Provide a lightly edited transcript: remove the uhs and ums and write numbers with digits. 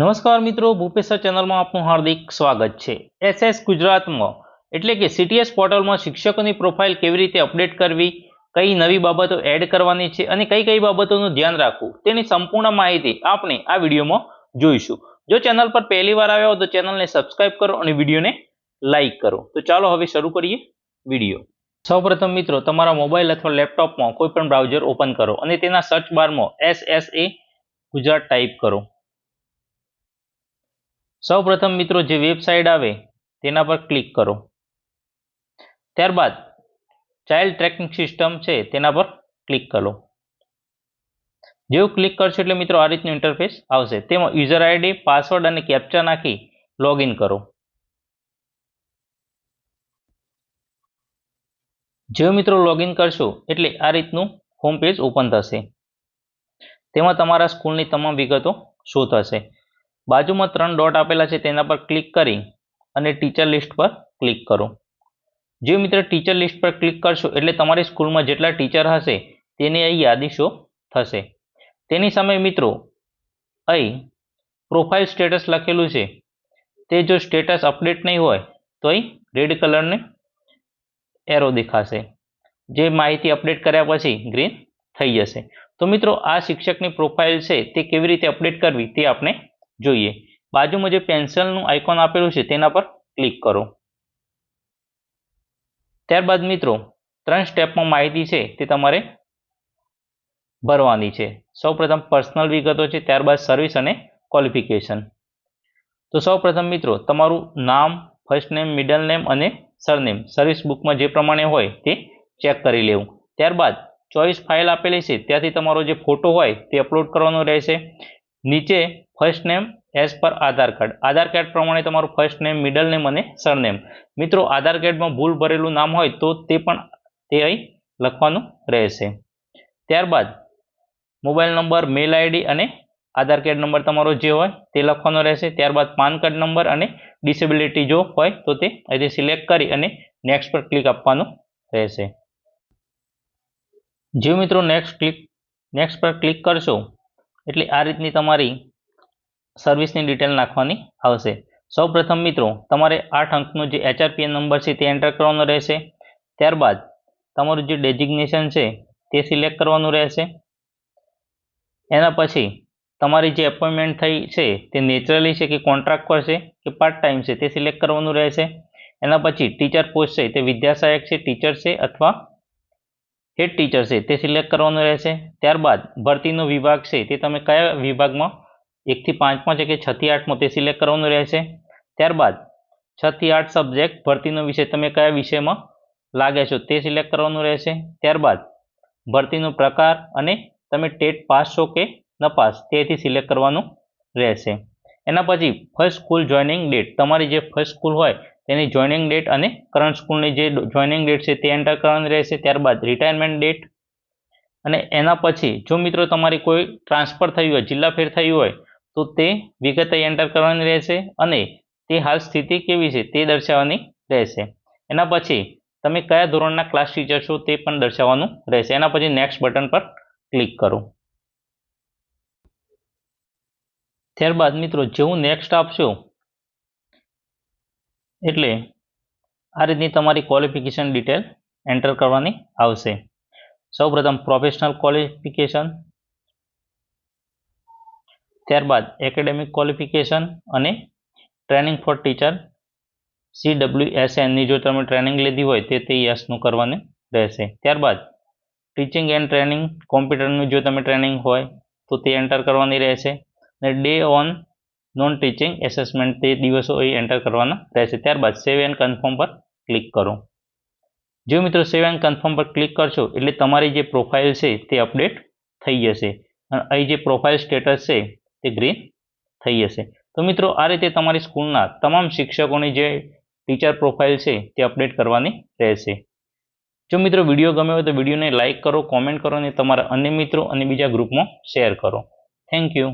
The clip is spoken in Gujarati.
નમસ્કાર મિત્રો, ભૂપેશ ચેનલમાં આપનું હાર્દિક સ્વાગત છે। એસએસ ગુજરાતમાં એટલે કે સીટીએસ પોર્ટલમાં શિક્ષકોની પ્રોફાઇલ કેવી રીતે અપડેટ કરવી, કઈ નવી બાબતો એડ કરવાની છે અને કઈ કઈ બાબતોનું ધ્યાન રાખવું તેની સંપૂર્ણ માહિતી આપણે આ વિડીયોમાં જોઈશું। જો ચેનલ પર પહેલી વાર આવ્યા હો તો ચેનલને સબસ્ક્રાઇબ કરો અને વિડીયોને લાઇક કરો। તો ચાલો હવે શરૂ કરીએ વિડીયો। સૌપ્રથમ મિત્રો, તમારા મોબાઈલ અથવા લેપટોપમાં કોઈ પણ બ્રાઉઝર ઓપન કરો અને તેના સર્ચ બારમાં SSA ગુજરાત ટાઈપ કરો। સૌપ્રથમ મિત્રો જે વેબસાઇટ આવે તેના પર ક્લિક કરો। ત્યારબાદ ચાઇલ્ડ ટ્રેકિંગ સિસ્ટમ છે તેના પર ક્લિક કરો। જેવું ક્લિક કરશો એટલે મિત્રો આ રીતનું ઇન્ટરફેસ આવશે। તેમાં યુઝર આઈડી, પાસવર્ડ અને કેપ્ચા નાખી લોગિન કરો। જેવું મિત્રો લોગિન કરશો એટલે આ રીતનું હોમ પેજ ઓપન થશે। તેમાં તમારા સ્કૂલની તમામ વિગતો શો થશે। બાજુમાં 3 ડોટ આપેલા છે તેના પર ક્લિક કરી અને ટીચર લિસ્ટ પર ક્લિક કરો। જે મિત્રો ટીચર લિસ્ટ પર ક્લિક કરશો એટલે તમારી સ્કૂલમાં જેટલા ટીચર હશે તેની અહીં યાદી શો થશે। તેની સામે મિત્રો અહીં પ્રોફાઇલ સ્ટેટસ લખેલું છે, તે જો સ્ટેટસ અપડેટ નહીં હોય તો અહીં રેડ કલરની એરો દેખાશે, જે માહિતી અપડેટ કર્યા પછી ગ્રીન થઈ જશે। તો મિત્રો આ શિક્ષકની પ્રોફાઇલ છે તે કેવી રીતે અપડેટ કરવી તે આપણે જોઈએ। બાજુમાં જે પેન્સિલનું આઇકોન આપેલું છે તેના પર ક્લિક કરો। ત્યારબાદ મિત્રો 3 સ્ટેપમાં માહિતી છે તે તમારે ભરવાની છે। સૌપ્રથમ પર્સનલ વિગતો છે, ત્યારબાદ સર્વિસ અને ક્વોલિફિકેશન। તો સૌપ્રથમ મિત્રો તમારું નામ, ફર્સ્ટ નેમ, મિડલ નેમ અને સરનેમ સર્વિસ બુકમાં જે પ્રમાણે હોય તે ચેક કરી લેવું। ત્યારબાદ ચોઈસ ફાઇલ આપેલી છે ત્યાંથી તમારો જે ફોટો હોય તે અપલોડ કરવાનો રહેશે। નીચે ફર્સ્ટ નેમ એઝ પર આધાર કાર્ડ પ્રમાણે તમારું ફર્સ્ટ નેમ, મિડલ નેમ અને સરનેમ। મિત્રો આધાર કાર્ડમાં ભૂલ ભરેલું નામ હોય તો તે અહીં લખવાનું રહેશે। ત્યારબાદ મોબાઈલ નંબર, મેલ આઈડી અને આધાર કાર્ડ નંબર તમારો જે હોય તે લખવાનો રહેશે। ત્યારબાદ પાન કાર્ડ નંબર અને ડિસેબિલિટી જો હોય તો તે અહીંથી સિલેક્ટ કરી અને નેક્સ્ટ પર ક્લિક આપવાનું રહેશે। જે મિત્રો નેક્સ્ટ પર ક્લિક કરશો એટલે આ રીતની તમારી સર્વિસની ડિટેલ નાખવાની આવશે। સૌપ્રથમ મિત્રો તમારે 8 અંકનો જે HRPN નંબર છે તે એન્ટર કરવાનો રહેશે। ત્યારબાદ તમારું જે ડેઝિગ્નેશન છે તે સિલેક્ટ કરવાનું રહેશે। એના પછી તમારી જે એપોઇન્ટમેન્ટ થઈ છે તે નેચરલી છે કે કોન્ટ્રાક્ટ પર છે કે પાર્ટ ટાઈમ છે તે સિલેક્ટ કરવાનું રહેશે। એના પછી ટીચર પોસ્ટ છે તે વિદ્યાસહાયક છે, ટીચર છે અથવા હેડ ટીચર છે તે સિલેક્ટ કરવાનું રહેશે। ત્યારબાદ ભરતીનો વિભાગ છે તે તમે કયા વિભાગમાં 1 થી 5માં છે કે 6 થી 8માં તે સિલેક્ટ કરવાનું રહેશે। ત્યારબાદ 6 થી 8 સબ્જેક્ટ ભરતીનો વિષય તમે કયા વિષયમાં લાગે છો તે સિલેક્ટ કરવાનું રહેશે। ત્યારબાદ ભરતીનો પ્રકાર અને તમે ટેટ પાસ છો કે ન પાસ તેથી સિલેક્ટ કરવાનું રહેશે। એના પછી ફર્સ્ટ સ્કૂલ જોઈનિંગ ડેટ, તમારી જે ફર્સ્ટ સ્કૂલ હોય તેની જોઈનિંગ ડેટ અને કરંટ સ્કૂલની જે જોઈનિંગ ડેટ છે તે એન્ટર કરવાની રહેશે। ત્યારબાદ રિટાયરમેન્ટ ડેટ અને એના પછી જો મિત્રો તમારી કોઈ ટ્રાન્સફર થયું હોય, જિલ્લા ફેર થયું હોય તો તે વિગત એન્ટર કરવાની રહેશે અને તે હાલ સ્થિતિ કેવી છે તે દર્શાવવાની રહેશે। એના પછી તમે કયા ધોરણના ક્લાસ ટીચર છો તે પણ દર્શાવવાનું રહેશે। એના પછી નેક્સ્ટ બટન પર ક્લિક કરો। ત્યારબાદ મિત્રો જેવું નેક્સ્ટ આપશો એટલે આ રીતની તમારી ક્વોલિફિકેશન ડિટેલ એન્ટર કરવાની આવશે। સૌપ્રથમ પ્રોફેશનલ ક્વોલિફિકેશન, ત્યારબાદ એકેડેમિક ક્વોલિફિકેશન અને ટ્રેનિંગ ફોર ટીચર CWSN ની જો તમે ટ્રેનિંગ લીધી હોય તે યસનું કરવાનું રહેશે। ત્યારબાદ ટીચિંગ એન્ડ ટ્રેનિંગ કોમ્પ્યુટરનું જો તમે ટ્રેનિંગ હોય તો તે એન્ટર કરવાની રહેશે અને day on non teaching assessment તે દિવસો અહીં એન્ટર કરવાના રહેશે। ત્યારબાદ સેવ એન્ડ કન્ફર્મ પર ક્લિક કરો। જો મિત્રો સેવ એન્ડ કન્ફર્મ પર ક્લિક કરશો એટલે તમારી જે પ્રોફાઇલ છે તે અપડેટ થઈ જશે અને અહીં જે પ્રોફાઇલ સ્ટેટસ છે તે ગ્રીન થઈ જશે। તો મિત્રો આ રીતે તમારી સ્કૂલના તમામ શિક્ષકોની જે ટીચર પ્રોફાઇલ છે તે અપડેટ કરવાની રહેશે। જો મિત્રો વિડીયો ગમ્યો હોય તો વિડીયોને લાઇક કરો, કોમેન્ટ કરો અને તમારા અન્ય મિત્રો અને બીજા ગ્રુપમાં શેર કરો। Thank you.